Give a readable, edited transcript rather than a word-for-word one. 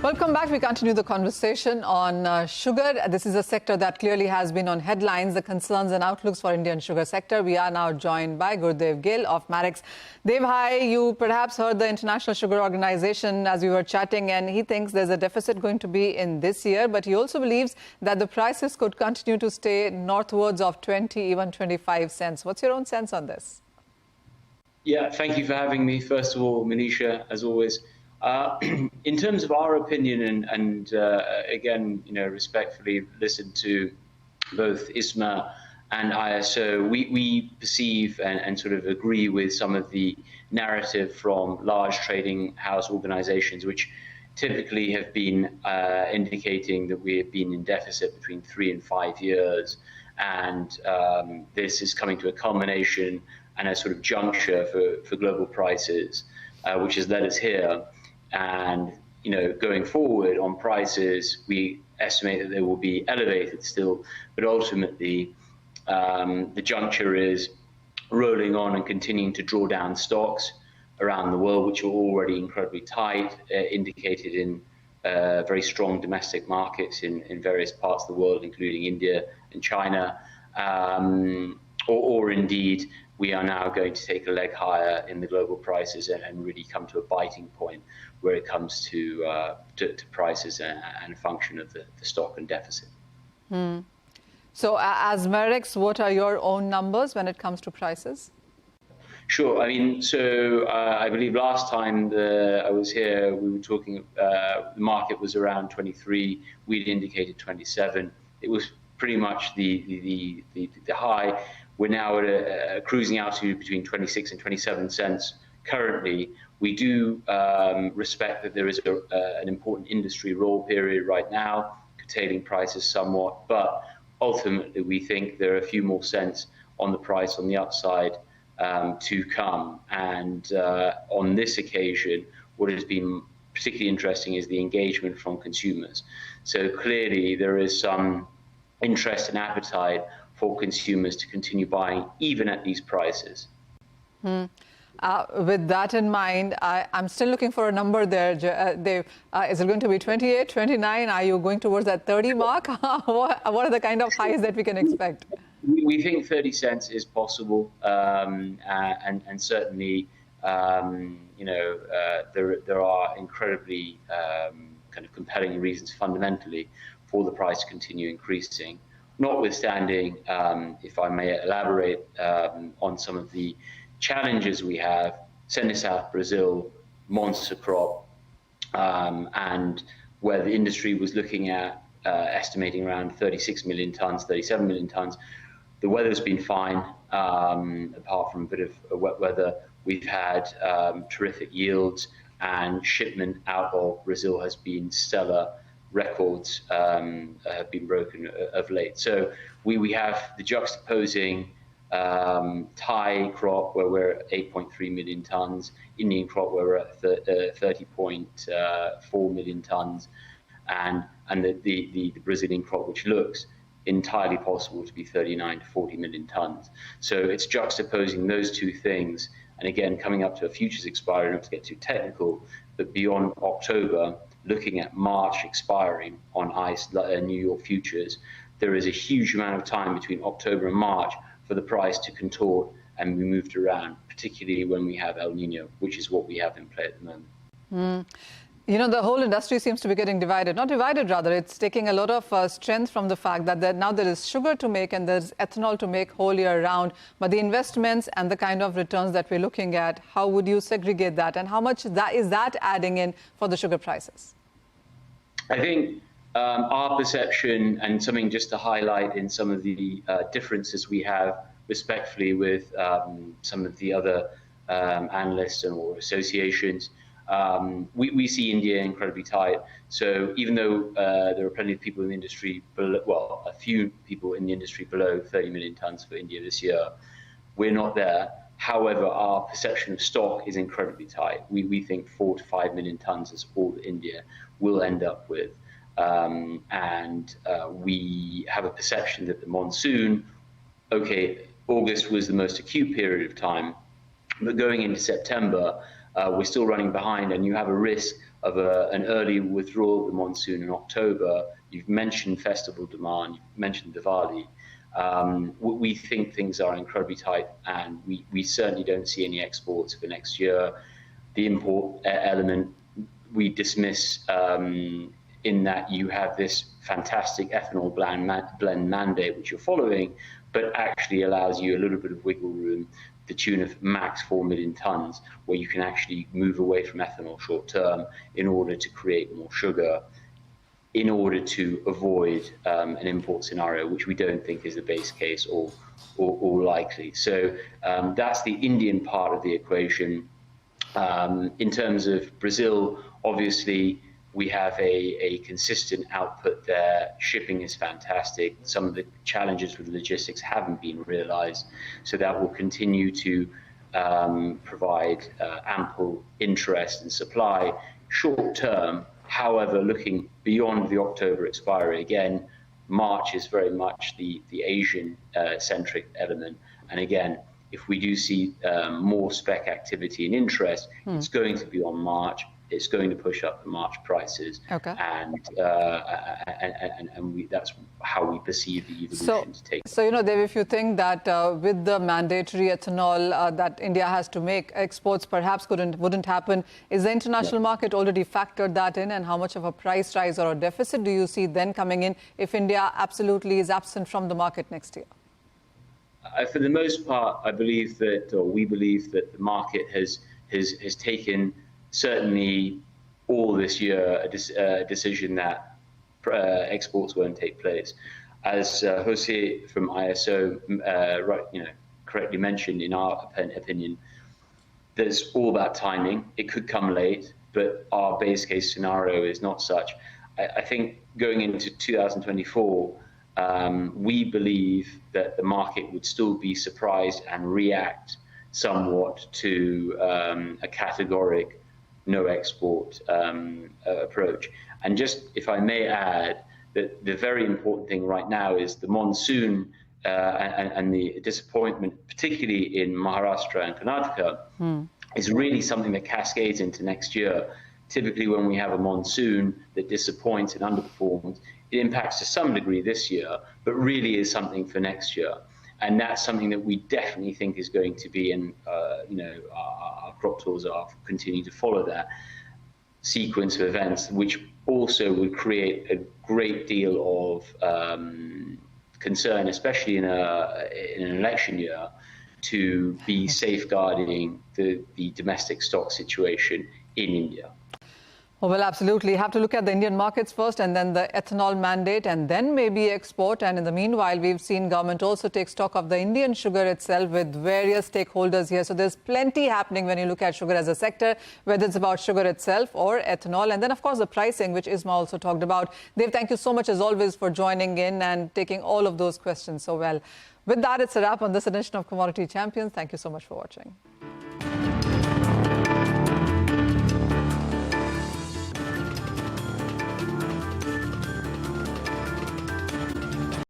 Welcome back. We continue the conversation on sugar. This is a sector that clearly has been on headlines, the concerns and outlooks for Indian sugar sector. We are now joined by Gurdev Gill of Marex. Dev, hi. You perhaps heard the International Sugar Organization as we were chatting, and he thinks there's a deficit going to be in this year, but he also believes that the prices could continue to stay northwards of 20, even 25 cents. What's your own sense on this? Yeah, thank you for having me. First of all, Manisha, as always. In terms of our opinion, and again, respectfully listen to both ISMA and ISO, we perceive and sort of agree with some of the narrative from large trading house organizations, which typically have been indicating that we have been in deficit between 3 and 5 years. And this is coming to a culmination and a sort of juncture for global prices, which has led us here. And going forward on prices, we estimate that they will be elevated still, but ultimately the juncture is rolling on and continuing to draw down stocks around the world, which are already incredibly tight, indicated in very strong domestic markets in various parts of the world, including India and China, or indeed we are now going to take a leg higher in the global prices and really come to a biting point where it comes to prices and a function of the stock and deficit. So as Marex, what are your own numbers when it comes to prices? Sure. I mean, so I believe last time I was here, we were talking, the market was around 23. We'd indicated 27. It was pretty much the high. We're now at a cruising altitude between 26 and 27 cents currently. We do respect that there is an important industry roll period right now, curtailing prices somewhat, but ultimately we think there are a few more cents on the price on the upside to come. And on this occasion, what has been particularly interesting is the engagement from consumers. So clearly there is some interest and appetite for consumers to continue buying even at these prices. With that in mind, I'm still looking for a number there, Dave. Is it going to be 28, 29? Are you going towards that 30 mark? What are the kind of highs that we can expect? We think 30 cents is possible, and certainly, there are incredibly kind of compelling reasons fundamentally for the price to continue increasing. Notwithstanding, if I may elaborate on some of the challenges we have, South Brazil, monster crop, and where the industry was looking at estimating around 36 million tons, 37 million tons. The weather's been fine, apart from a bit of wet weather. We've had terrific yields, and shipment out of Brazil has been stellar. Records have been broken of late. So we have the juxtaposing Thai crop where we're at 8.3 million tons, Indian crop where we're at 30.4 million tons, and the Brazilian crop, which looks entirely possible to be 39 to 40 million tons. So it's juxtaposing those two things. And again, coming up to a futures expiry, not to get too technical, but beyond October, looking at March expiring on ICE New York futures, there is a huge amount of time between October and March for the price to contort and be moved around, particularly when we have El Nino, which is what we have in play at the moment. The whole industry seems to be getting divided. Not divided, rather. It's taking a lot of strength from the fact that now there is sugar to make and there's ethanol to make whole year round. But the investments and the kind of returns that we're looking at, how would you segregate that? And how much is that adding in for the sugar prices? I think our perception, and something just to highlight in some of the differences we have respectfully with some of the other analysts or associations, we see India incredibly tight. So even though there are plenty of people in the industry, well, a few people in the industry below 30 million tons for India this year, we're not there. However, our perception of stock is incredibly tight. We think 4 to 5 million tons is all that India will end up with. And we have a perception that the monsoon, okay, August was the most acute period of time, but going into September, we're still running behind, and you have a risk of an early withdrawal of the monsoon in October. You've mentioned festival demand, you've mentioned Diwali. We think things are incredibly tight, and we certainly don't see any exports for next year. The import element we dismiss in that you have this fantastic ethanol blend mandate, which you're following, but actually allows you a little bit of wiggle room, the tune of max 4 million tons, where you can actually move away from ethanol short term in order to create more sugar, in order to avoid an import scenario, which we don't think is the base case or likely. So that's the Indian part of the equation. In terms of Brazil, obviously, we have a consistent output there. Shipping is fantastic. Some of the challenges with logistics haven't been realized, so that will continue to provide ample interest and supply short term. However, looking beyond the October expiry, again, March is very much the Asian-centric element. And again, if we do see more spec activity and interest, it's going to be on March. It's going to push up the March prices, okay. and that's how we perceive the evolution to take. So, Dev, if you think that with the mandatory ethanol that India has to make, exports perhaps wouldn't happen, is the international market already factored that in, and how much of a price rise or a deficit do you see then coming in if India absolutely is absent from the market next year? For the most part, I believe that, or we believe that the market has taken certainly all this year a decision that exports won't take place. As Jose from ISO correctly mentioned, in our opinion, there's all about timing. It could come late, but our base case scenario is not such. I think going into 2024, we believe that the market would still be surprised and react somewhat to a categoric no export approach. And just, if I may add, that the very important thing right now is the monsoon and the disappointment, particularly in Maharashtra and Karnataka, is really something that cascades into next year. Typically, when we have a monsoon that disappoints and underperforms, it impacts to some degree this year, but really is something for next year. And that's something that we definitely think is going to be, and our crop tools are continuing to follow that sequence of events, which also would create a great deal of concern, especially in an election year, to be safeguarding the domestic stock situation in India. Well, absolutely. You have to look at the Indian markets first, and then the ethanol mandate, and then maybe export. And in the meanwhile, we've seen government also take stock of the Indian sugar itself with various stakeholders here. So there's plenty happening when you look at sugar as a sector, whether it's about sugar itself or ethanol. And then, of course, the pricing, which Isma also talked about. Dev, thank you so much, as always, for joining in and taking all of those questions so well. With that, it's a wrap on this edition of Commodity Champions. Thank you so much for watching.